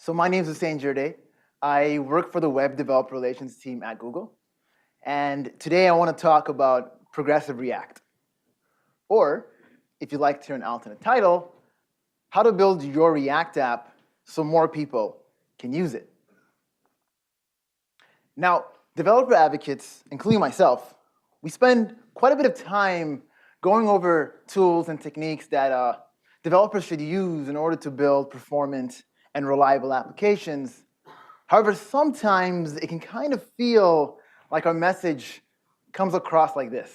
So my name is Djirdeh. I work for the Web Developer Relations team at Google. And today I want to talk about progressive React. Or, if you'd like to hear an alternate title, how to build your React app so more people can use it. Now, developer advocates, including myself, we spend quite a bit of time going over tools and techniques that developers should use in order to build performant and reliable applications. However, sometimes it can kind of feel like our message comes across like this.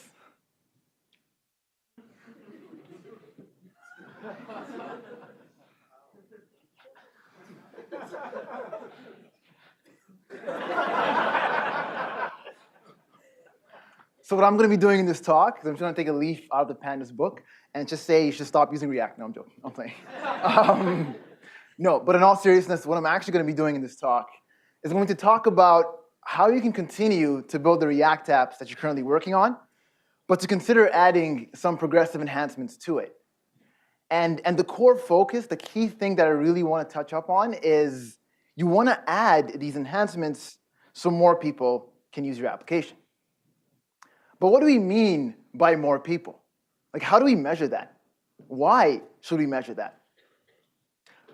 So what I'm going to be doing in this talk is I'm just going to take a leaf out of the pandas book and just say you should stop using React. No, I'm joking. I'm playing. No, but in all seriousness, what I'm actually going to be doing in this talk is I'm going to talk about how you can continue to build the React apps that you're currently working on, but to consider adding some progressive enhancements to it. And the core focus, the key thing that I really want to touch up on is you want to add these enhancements so more people can use your application. But what do we mean by more people? Like, how do we measure that? Why should we measure that?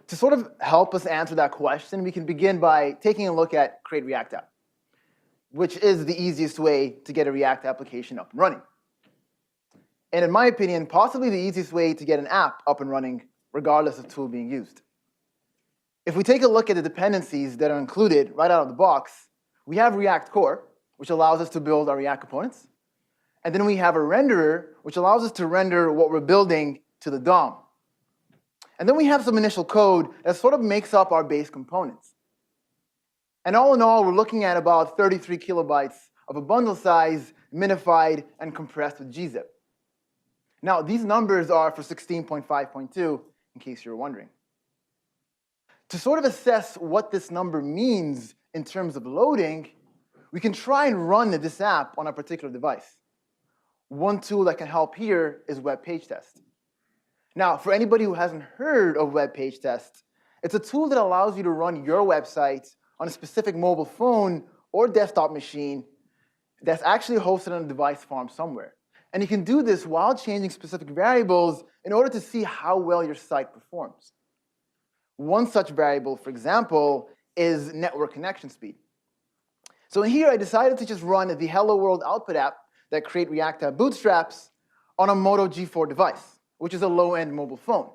To sort of help us answer that question, we can begin by taking a look at Create React App, which is the easiest way to get a React application up and running. And in my opinion, possibly the easiest way to get an app up and running, regardless of tool being used. If we take a look at the dependencies that are included right out of the box, we have React Core, which allows us to build our React components. And then we have a renderer, which allows us to render what we're building to the DOM. And then we have some initial code that sort of makes up our base components. And all in all, we're looking at about 33 kilobytes of a bundle size, minified and compressed with gzip. Now, these numbers are for 16.5.2, in case you're wondering. To sort of assess what this number means in terms of loading, we can try and run this app on a particular device. One tool that can help here is Web Page Test. Now, for anybody who hasn't heard of Web Page Test, it's a tool that allows you to run your website on a specific mobile phone or desktop machine that's actually hosted on a device farm somewhere. And you can do this while changing specific variables in order to see how well your site performs. One such variable, for example, is network connection speed. So in here, I decided to just run the Hello World output app that Create React App bootstraps on a Moto G4 device, which is a low-end mobile phone.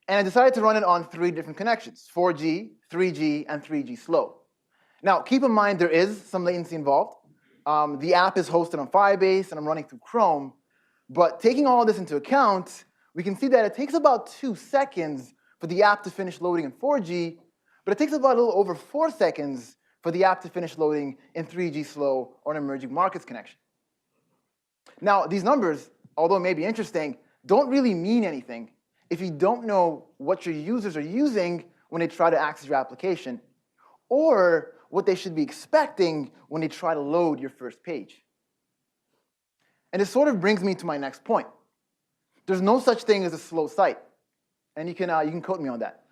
And I decided to run it on 3 different connections, 4G, 3G, and 3G slow. Now, keep in mind there is some latency involved. The app is hosted on Firebase, and I'm running through Chrome. But taking all this into account, we can see that it takes about 2 seconds for the app to finish loading in 4G, but it takes about a little over 4 seconds for the app to finish loading in 3G slow or an emerging markets connection. Now, these numbers, although may be interesting, don't really mean anything if you don't know what your users are using when they try to access your application, or what they should be expecting when they try to load your first page. And this sort of brings me to my next point. There's no such thing as a slow site. And you can quote me on that.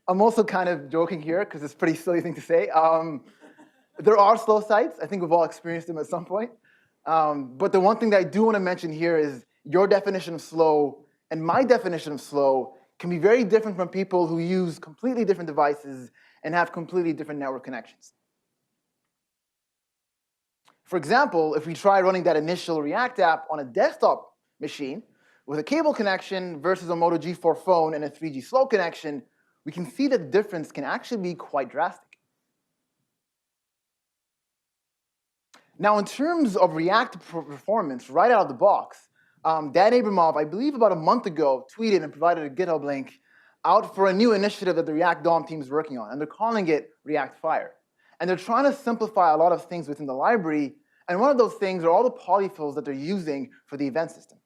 I'm also kind of joking here, because it's a pretty silly thing to say. There are slow sites. I think we've all experienced them at some point. But the one thing that I do want to mention here is your definition of slow and my definition of slow can be very different from people who use completely different devices and have completely different network connections. For example, if we try running that initial React app on a desktop machine with a cable connection versus a Moto G4 phone and a 3G slow connection, we can see that the difference can actually be quite drastic. Now, in terms of React performance, right out of the box, Dan Abramov, I believe about a month ago, tweeted and provided a GitHub link out for a new initiative that the React DOM team is working on, and they're calling it React Fire. And they're trying to simplify a lot of things within the library, and one of those things are all the polyfills that they're using for the event system.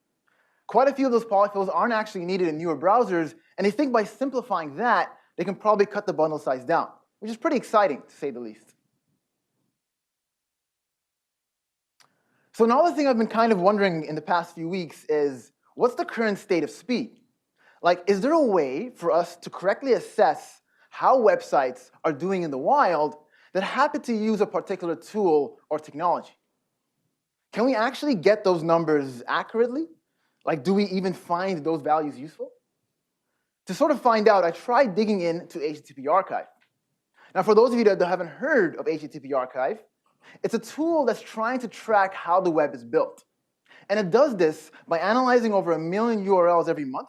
Quite a few of those polyfills aren't actually needed in newer browsers, and they think by simplifying that, they can probably cut the bundle size down, which is pretty exciting, to say the least. So another thing I've been kind of wondering in the past few weeks is, what's the current state of speed? Like, is there a way for us to correctly assess how websites are doing in the wild that happen to use a particular tool or technology? Can we actually get those numbers accurately? Like, do we even find those values useful? To sort of find out, I tried digging into HTTP Archive. Now, for those of you that haven't heard of HTTP Archive, it's a tool that's trying to track how the web is built. And it does this by analyzing over 1 million URLs every month,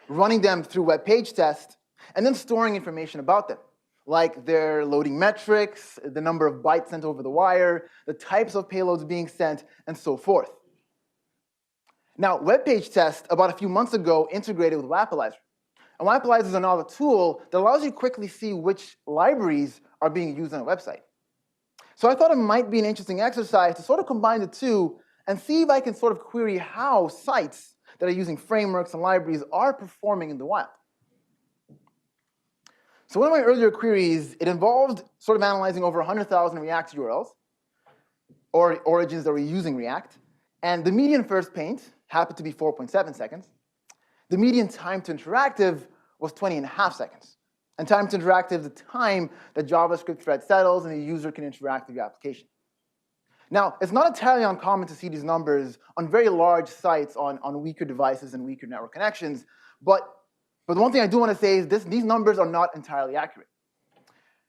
running them through web page test, and then storing information about them, like their loading metrics, the number of bytes sent over the wire, the types of payloads being sent, and so forth. Now, web page test, about a few months ago, integrated with Wappalizer. And Wappalizer is another tool that allows you to quickly see which libraries are being used on a website. So I thought it might be an interesting exercise to sort of combine the two and see if I can sort of query how sites that are using frameworks and libraries are performing in the wild. So one of my earlier queries, it involved sort of analyzing over 100,000 React URLs, or origins that were using React. And the median first paint happened to be 4.7 seconds. The median time to interactive was 20.5 seconds. And time to interactive is the time that JavaScript thread settles and the user can interact with your application. Now, it's not entirely uncommon to see these numbers on very large sites on weaker devices and weaker network connections, but the one thing I do want to say is these numbers are not entirely accurate.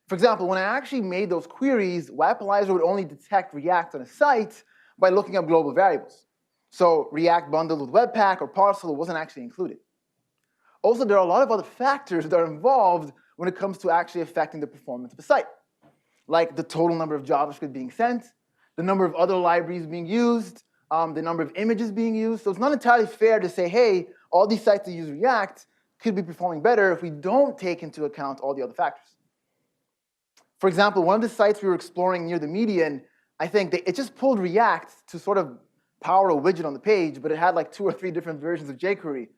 For example, when I actually made those queries, Wappalizer would only detect React on a site by looking up global variables. So React bundled with Webpack or Parcel wasn't actually included. Also, there are a lot of other factors that are involved when it comes to actually affecting the performance of a site, like the total number of JavaScript being sent, the number of other libraries being used, the number of images being used. So it's not entirely fair to say, hey, all these sites that use React could be performing better if we don't take into account all the other factors. For example, one of the sites we were exploring near the median, I think it just pulled React to sort of power a widget on the page, but it had like 2 or 3 different versions of jQuery.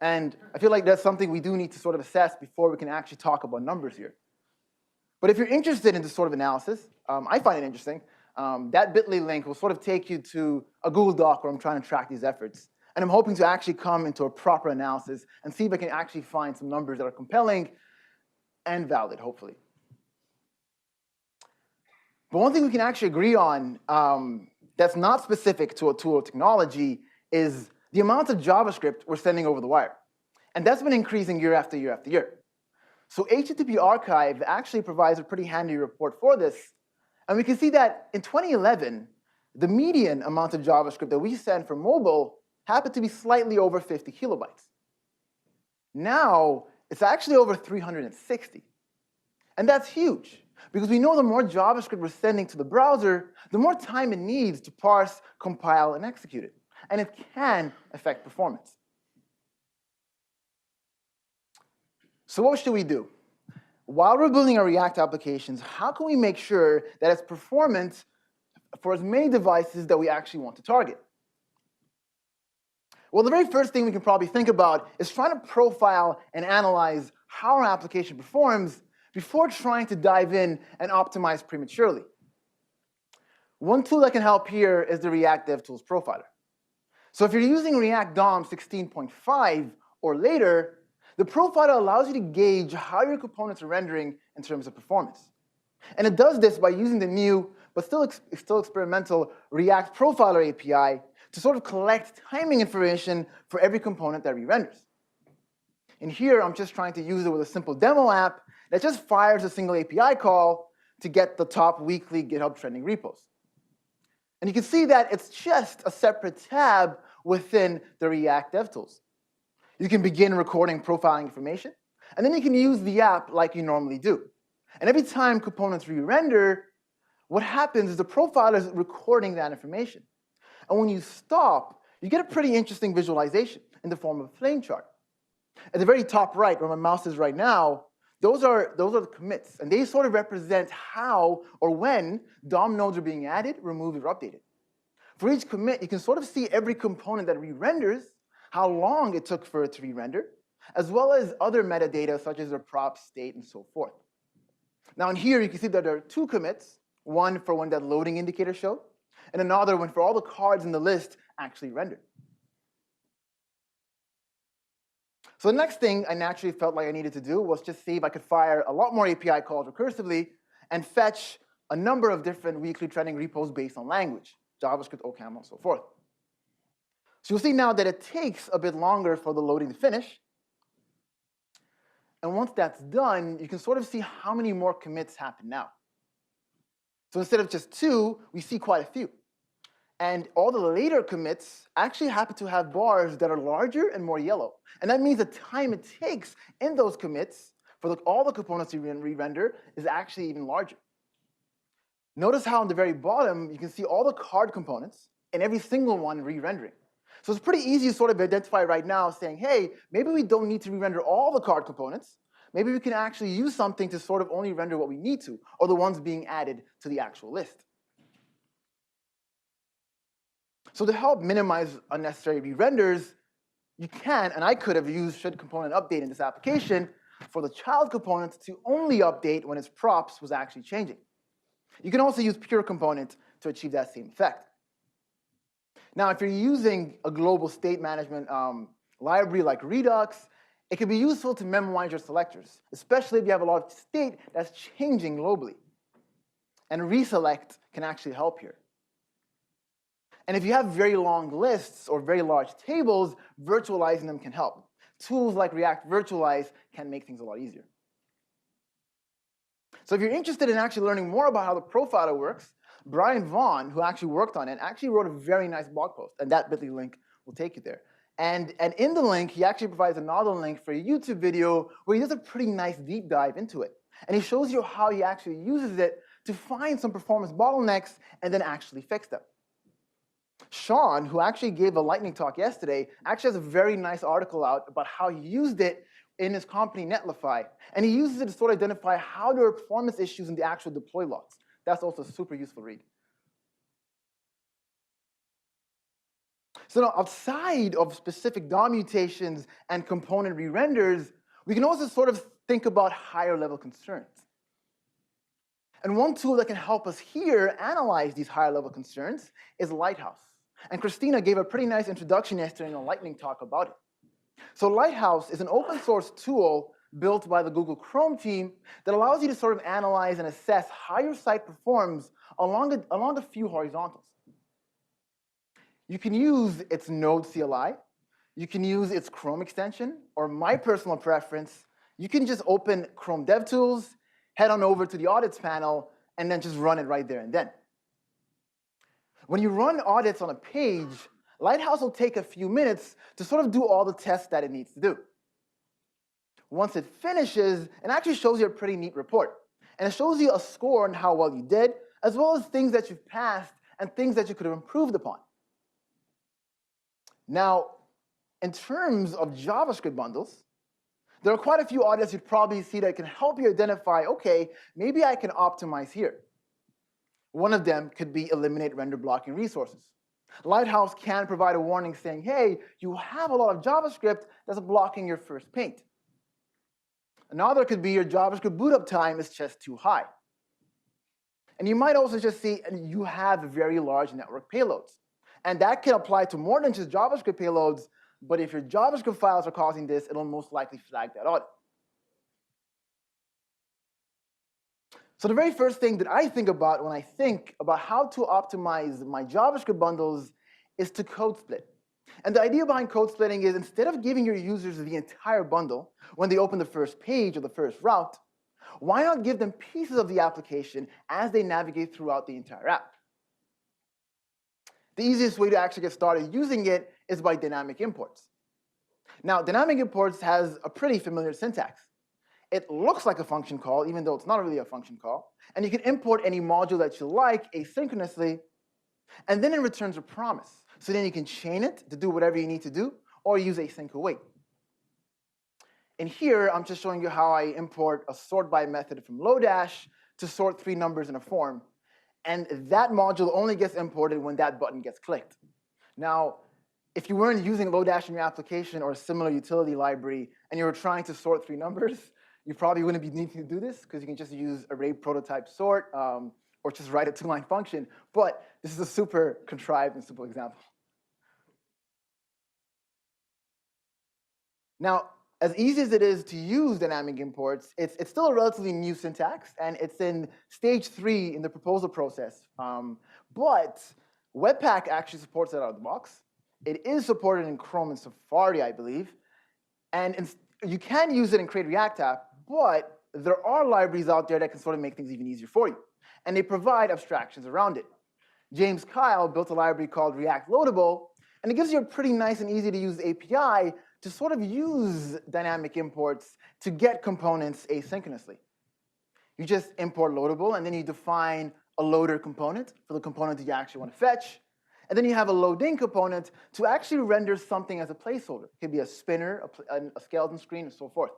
And I feel like that's something we do need to sort of assess before we can actually talk about numbers here. But if you're interested in this sort of analysis, I find it interesting. That bit.ly link will sort of take you to a Google Doc where I'm trying to track these efforts. And I'm hoping to actually come into a proper analysis and see if I can actually find some numbers that are compelling and valid, hopefully. But one thing we can actually agree on that's not specific to a tool or technology is the amount of JavaScript we're sending over the wire. And that's been increasing year after year after year. So HTTP Archive actually provides a pretty handy report for this. And we can see that in 2011, the median amount of JavaScript that we send for mobile happened to be slightly over 50 kilobytes. Now, it's actually over 360. And that's huge, because we know the more JavaScript we're sending to the browser, the more time it needs to parse, compile, and execute it. And it can affect performance. So what should we do? While we're building our React applications, how can we make sure that it's performant for as many devices that we actually want to target? Well, the very first thing we can probably think about is trying to profile and analyze how our application performs before trying to dive in and optimize prematurely. One tool that can help here is the React DevTools Profiler. So if you're using React DOM 16.5 or later, the profiler allows you to gauge how your components are rendering in terms of performance. And it does this by using the new, but still experimental, React Profiler API to sort of collect timing information for every component that re-renders. And here, I'm just trying to use it with a simple demo app that just fires a single API call to get the top weekly GitHub trending repos. And you can see that it's just a separate tab within the React DevTools. You can begin recording profiling information, and then you can use the app like you normally do. And every time components re-render, what happens is the profiler is recording that information. And when you stop, you get a pretty interesting visualization in the form of a flame chart. At the very top right, where my mouse is right now, those are the commits, and they sort of represent how or when DOM nodes are being added, removed, or updated. For each commit, you can sort of see every component that re-renders, how long it took for it to re-render, as well as other metadata such as their prop, state, and so forth. Now in here, you can see that there are 2 commits, one for when that loading indicator showed, and another one for all the cards in the list actually rendered. So the next thing I naturally felt like I needed to do was just see if I could fire a lot more API calls recursively and fetch a number of different weekly trending repos based on language, JavaScript, OCaml, and so forth. So you'll see now that it takes a bit longer for the loading to finish. And once that's done, you can sort of see how many more commits happen now. So instead of just 2, we see quite a few. And all the later commits actually happen to have bars that are larger and more yellow. And that means the time it takes in those commits for all the components to re-render is actually even larger. Notice how on the very bottom, you can see all the card components and every single one re-rendering. So it's pretty easy to sort of identify right now saying, hey, maybe we don't need to re-render all the card components. Maybe we can actually use something to sort of only render what we need to, or the ones being added to the actual list. So to help minimize unnecessary re-renders, you can, and I could have used should component update in this application for the child component to only update when its props was actually changing. You can also use pure component to achieve that same effect. Now, if you're using a global state management library like Redux, it can be useful to memorize your selectors, especially if you have a lot of state that's changing globally. And reselect can actually help here. And if you have very long lists or very large tables, virtualizing them can help. Tools like React Virtualize can make things a lot easier. So if you're interested in actually learning more about how the profiler works, Brian Vaughn, who actually worked on it, actually wrote a very nice blog post, and that bit.ly link will take you there. And in the link, he actually provides another link for a YouTube video where he does a pretty nice deep dive into it. And he shows you how he actually uses it to find some performance bottlenecks and then actually fix them. Sean, who actually gave a lightning talk yesterday, actually has a very nice article out about how he used it in his company Netlify. And he uses it to sort of identify how there are performance issues in the actual deploy logs. That's also a super useful read. So now, outside of specific DOM mutations and component re-renders, we can also sort of think about higher level concerns. And one tool that can help us here analyze these higher level concerns is Lighthouse. And Christina gave a pretty nice introduction yesterday in a lightning talk about it. So Lighthouse is an open source tool built by the Google Chrome team that allows you to sort of analyze and assess how your site performs along a few horizontals. You can use its Node CLI, you can use its Chrome extension, or my personal preference, you can just open Chrome DevTools, head on over to the audits panel, and then just run it right there and then. When you run audits on a page, Lighthouse will take a few minutes to sort of do all the tests that it needs to do. Once it finishes, it actually shows you a pretty neat report. And it shows you a score on how well you did, as well as things that you've passed and things that you could have improved upon. Now, in terms of JavaScript bundles, there are quite a few audits you'd probably see that can help you identify, okay, maybe I can optimize here. One of them could be eliminate render blocking resources. Lighthouse can provide a warning saying, hey, you have a lot of JavaScript that's blocking your first paint. Another could be your JavaScript boot up time is just too high. And you might also just see you have very large network payloads. And that can apply to more than just JavaScript payloads, but if your JavaScript files are causing this, it'll most likely flag that audit. So the very first thing that I think about when I think about how to optimize my JavaScript bundles is to code split. And the idea behind code splitting is instead of giving your users the entire bundle when they open the first page or the first route, why not give them pieces of the application as they navigate throughout the entire app? The easiest way to actually get started using it is by dynamic imports. Now, dynamic imports has a pretty familiar syntax. It looks like a function call, even though it's not really a function call. And you can import any module that you like asynchronously, and then it returns a promise. So then you can chain it to do whatever you need to do, or use async await. And here, I'm just showing you how I import a sort by method from Lodash to sort 3 numbers in a form. And that module only gets imported when that button gets clicked. Now, if you weren't using Lodash in your application or a similar utility library, and you were trying to sort 3 numbers, you probably wouldn't be needing to do this, because you can just use array prototype sort, or just write a 2-line function. But this is a super contrived and simple example. Now, as easy as it is to use dynamic imports, it's still a relatively new syntax, and it's in stage 3 in the proposal process. But Webpack actually supports it out of the box. It is supported in Chrome and Safari, I believe. And you can use it in Create React app, but there are libraries out there that can sort of make things even easier for you. And they provide abstractions around it. James Kyle built a library called React Loadable, and it gives you a pretty nice and easy to use API to sort of use dynamic imports to get components asynchronously. You just import loadable, and then you define a loader component for the component that you actually want to fetch. And then you have a loading component to actually render something as a placeholder. It could be a spinner, a skeleton screen, and so forth.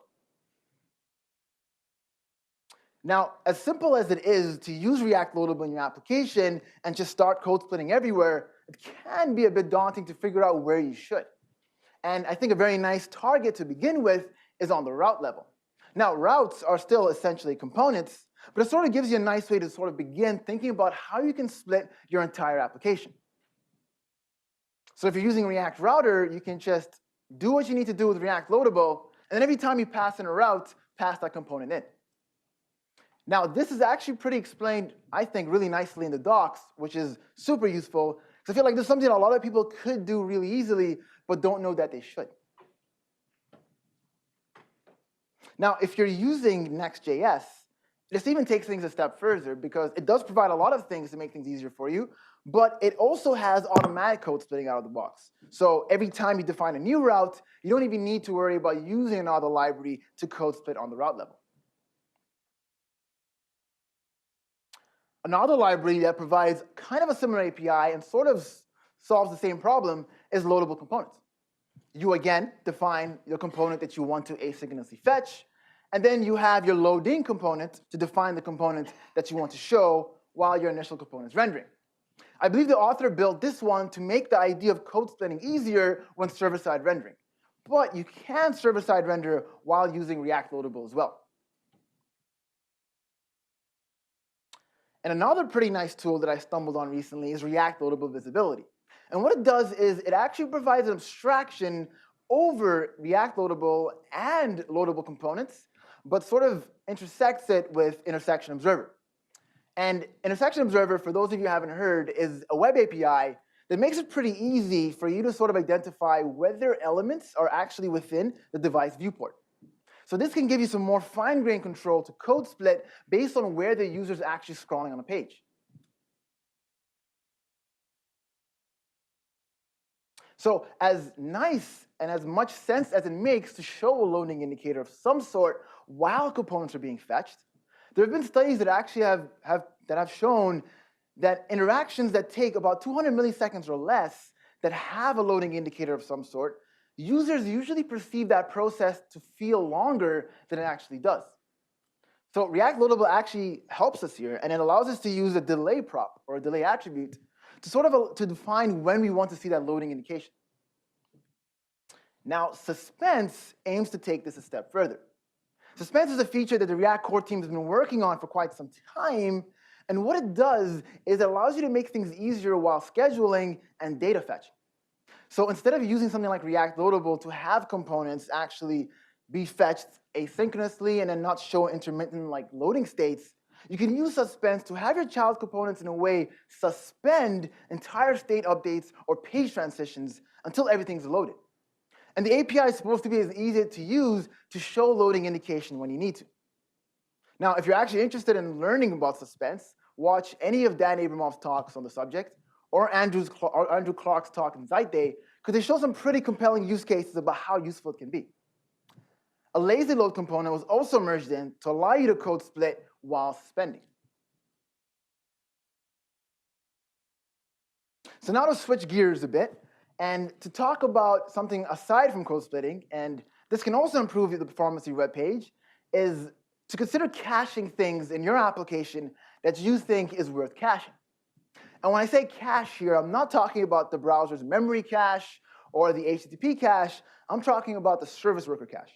Now, as simple as it is to use React Loadable in your application and just start code splitting everywhere, it can be a bit daunting to figure out where you should. And I think a very nice target to begin with is on the route level. Now, routes are still essentially components, but it sort of gives you a nice way to sort of begin thinking about how you can split your entire application. So if you're using React Router, you can just do what you need to do with React Loadable, and then every time you pass in a route, pass that component in. Now, this is actually pretty explained, I think, really nicely in the docs, which is super useful, because I feel like this is something that a lot of people could do really easily, but don't know that they should. Now, if you're using Next.js, this even takes things a step further, because it does provide a lot of things to make things easier for you, but it also has automatic code splitting out of the box. So every time you define a new route, you don't even need to worry about using another library to code split on the route level. Another library that provides kind of a similar API and sort of solves the same problem is loadable components. You, again, define the component that you want to asynchronously fetch, and then you have your loading component to define the component that you want to show while your initial component is rendering. I believe the author built this one to make the idea of code splitting easier when server-side rendering. But you can server-side render while using React Loadable as well. And another pretty nice tool that I stumbled on recently is React Loadable Visibility. And what it does is it actually provides an abstraction over React Loadable and loadable components, but sort of intersects it with Intersection Observer. And Intersection Observer, for those of you who haven't heard, is a web API that makes it pretty easy for you to sort of identify whether elements are actually within the device viewport. So this can give you some more fine-grained control to code split based on where the user is actually scrolling on a page. So as nice and as much sense as it makes to show a loading indicator of some sort while components are being fetched, there have been studies that actually have shown that interactions that take about 200 milliseconds or less that have a loading indicator of some sort, users usually perceive that process to feel longer than it actually does. So React Loadable actually helps us here, and it allows us to use a delay prop or a delay attribute to sort of to define when we want to see that loading indication. Now, suspense aims to take this a step further. Suspense is a feature that the React core team has been working on for quite some time, and what it does is it allows you to make things easier while scheduling and data fetching. So instead of using something like React Loadable to have components actually be fetched asynchronously and then not show intermittent like loading states, you can use suspense to have your child components in a way suspend entire state updates or page transitions until everything's loaded. And the API is supposed to be as easy to use to show loading indication when you need to. Now, if you're actually interested in learning about suspense, watch any of Dan Abramov's talks on the subject, or Andrew Clark's talk in Djirdeh, because they show some pretty compelling use cases about how useful it can be. A lazy load component was also merged in to allow you to code split while suspending. So now to switch gears a bit, and to talk about something aside from code splitting, and this can also improve the performance of your web page, is to consider caching things in your application that you think is worth caching. And when I say cache here, I'm not talking about the browser's memory cache or the HTTP cache. I'm talking about the service worker cache.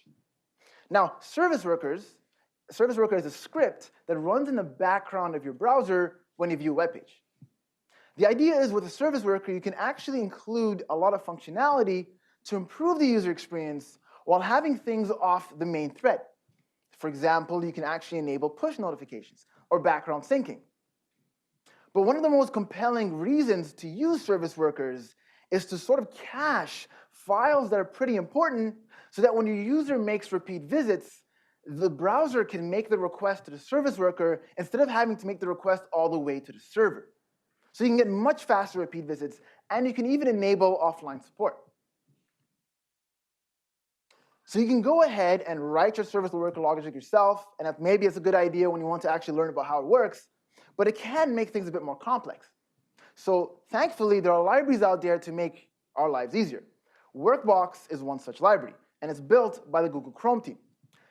Now, service worker is a script that runs in the background of your browser when you view a web page. The idea is with a service worker, you can actually include a lot of functionality to improve the user experience while having things off the main thread. For example, you can actually enable push notifications or background syncing. But one of the most compelling reasons to use service workers is to sort of cache files that are pretty important so that when your user makes repeat visits, the browser can make the request to the service worker instead of having to make the request all the way to the server. So you can get much faster repeat visits, and you can even enable offline support. So you can go ahead and write your service worker logic yourself, and maybe it's a good idea when you want to actually learn about how it works, but it can make things a bit more complex. So thankfully, there are libraries out there to make our lives easier. Workbox is one such library, and it's built by the Google Chrome team.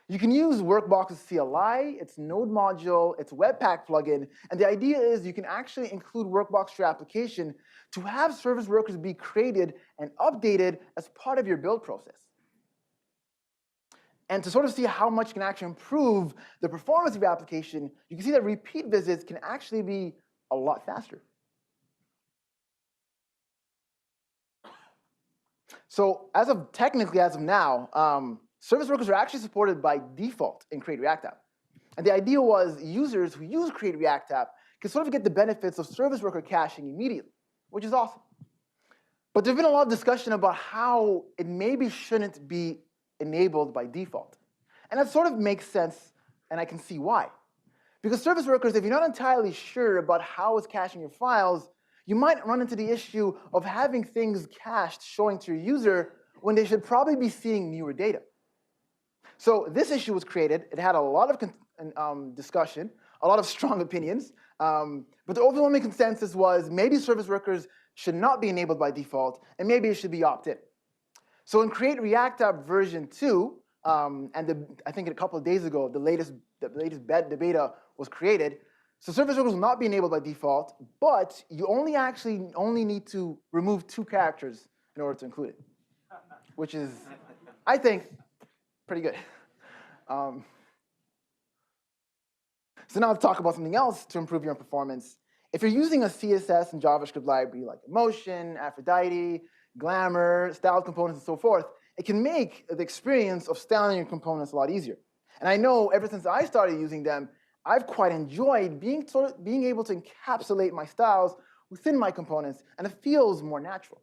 You can use Workbox's CLI, its node module, its Webpack plugin, and the idea is you can actually include Workbox to your application to have service workers be created and updated as part of your build process. And to sort of see how much you can actually improve the performance of your application, you can see that repeat visits can actually be a lot faster. So technically as of now, service workers are actually supported by default in Create React App. And the idea was users who use Create React App can sort of get the benefits of service worker caching immediately, which is awesome. But there's been a lot of discussion about how it maybe shouldn't be enabled by default. And that sort of makes sense, and I can see why. Because service workers, if you're not entirely sure about how it's caching your files, you might run into the issue of having things cached showing to your user when they should probably be seeing newer data. So this issue was created. It had a lot of discussion, a lot of strong opinions, but the overwhelming consensus was maybe service workers should not be enabled by default, and maybe it should be opt-in. So in Create React App version 2, I think a couple of days ago, the latest beta was created. So service workers will not be enabled by default, but you only need to remove 2 characters in order to include it, which is, I think, pretty good. So now let's talk about something else to improve your performance. If you're using a CSS and JavaScript library like Emotion, Aphrodite, Glamour, styled components, and so forth, it can make the experience of styling your components a lot easier. And I know ever since I started using them, I've quite enjoyed being able to encapsulate my styles within my components, and it feels more natural.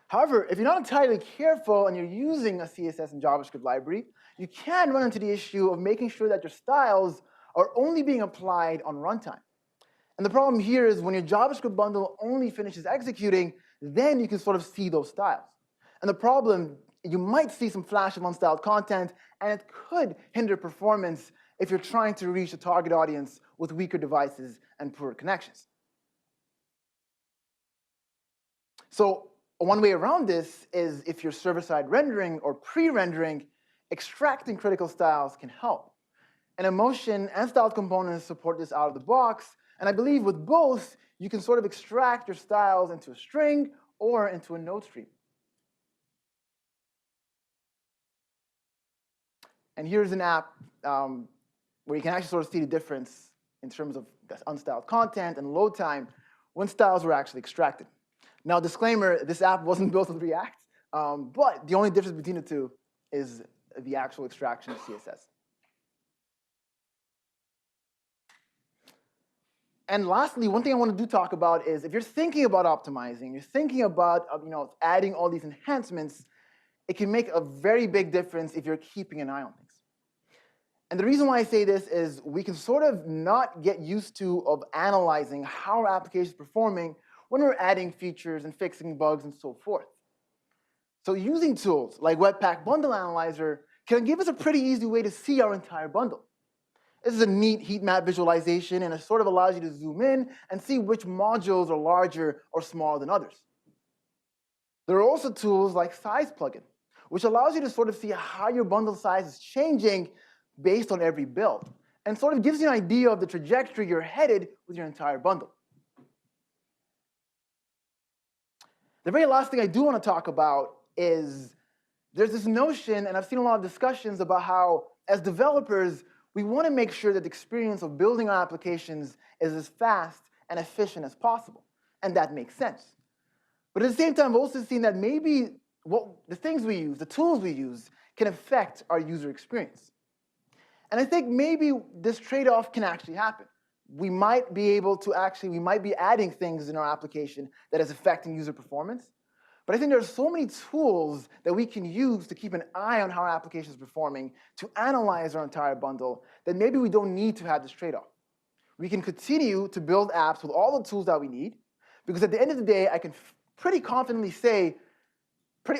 However, if you're not entirely careful and you're using a CSS and JavaScript library, you can run into the issue of making sure that your styles are only being applied on runtime. And the problem here is when your JavaScript bundle only finishes executing, then you can sort of see those styles. And the problem, you might see some flash of unstyled content, and it could hinder performance if you're trying to reach a target audience with weaker devices and poor connections. So one way around this is if you're server-side rendering or pre-rendering, extracting critical styles can help. And Emotion and styled components support this out of the box, and I believe with both, you can sort of extract your styles into a string or into a node stream. And here's an app where you can actually sort of see the difference in terms of the unstyled content and load time when styles were actually extracted. Now, disclaimer, this app wasn't built with React, but the only difference between the two is the actual extraction of CSS. And lastly, one thing I want to talk about is if you're thinking about optimizing, you're thinking about adding all these enhancements, it can make a very big difference if you're keeping an eye on things. And the reason why I say this is we can sort of not get used to analyzing how our application is performing when we're adding features and fixing bugs and so forth. So using tools like Webpack Bundle Analyzer can give us a pretty easy way to see our entire bundle. This is a neat heat map visualization, and it sort of allows you to zoom in and see which modules are larger or smaller than others. There are also tools like Size Plugin, which allows you to sort of see how your bundle size is changing based on every build, and sort of gives you an idea of the trajectory you're headed with your entire bundle. The very last thing I do want to talk about is there's this notion, and I've seen a lot of discussions about how, as developers, we want to make sure that the experience of building our applications is as fast and efficient as possible, and that makes sense. But at the same time, I've also seen that maybe the things we use, the tools we use, can affect our user experience. And I think maybe this trade-off can actually happen. We might be adding things in our application that is affecting user performance. But I think there are so many tools that we can use to keep an eye on how our application is performing, to analyze our entire bundle, that maybe we don't need to have this trade-off. We can continue to build apps with all the tools that we need, because at the end of the day, I can pretty confidently say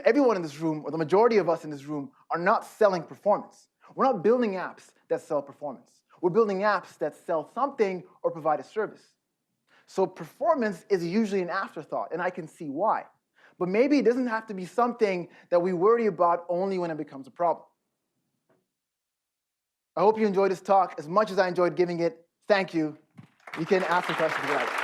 everyone in this room, or the majority of us in this room, are not selling performance. We're not building apps that sell performance. We're building apps that sell something or provide a service. So performance is usually an afterthought, and I can see why. But maybe it doesn't have to be something that we worry about only when it becomes a problem. I hope you enjoyed this talk as much as I enjoyed giving it. Thank you. You can ask the questions if you like.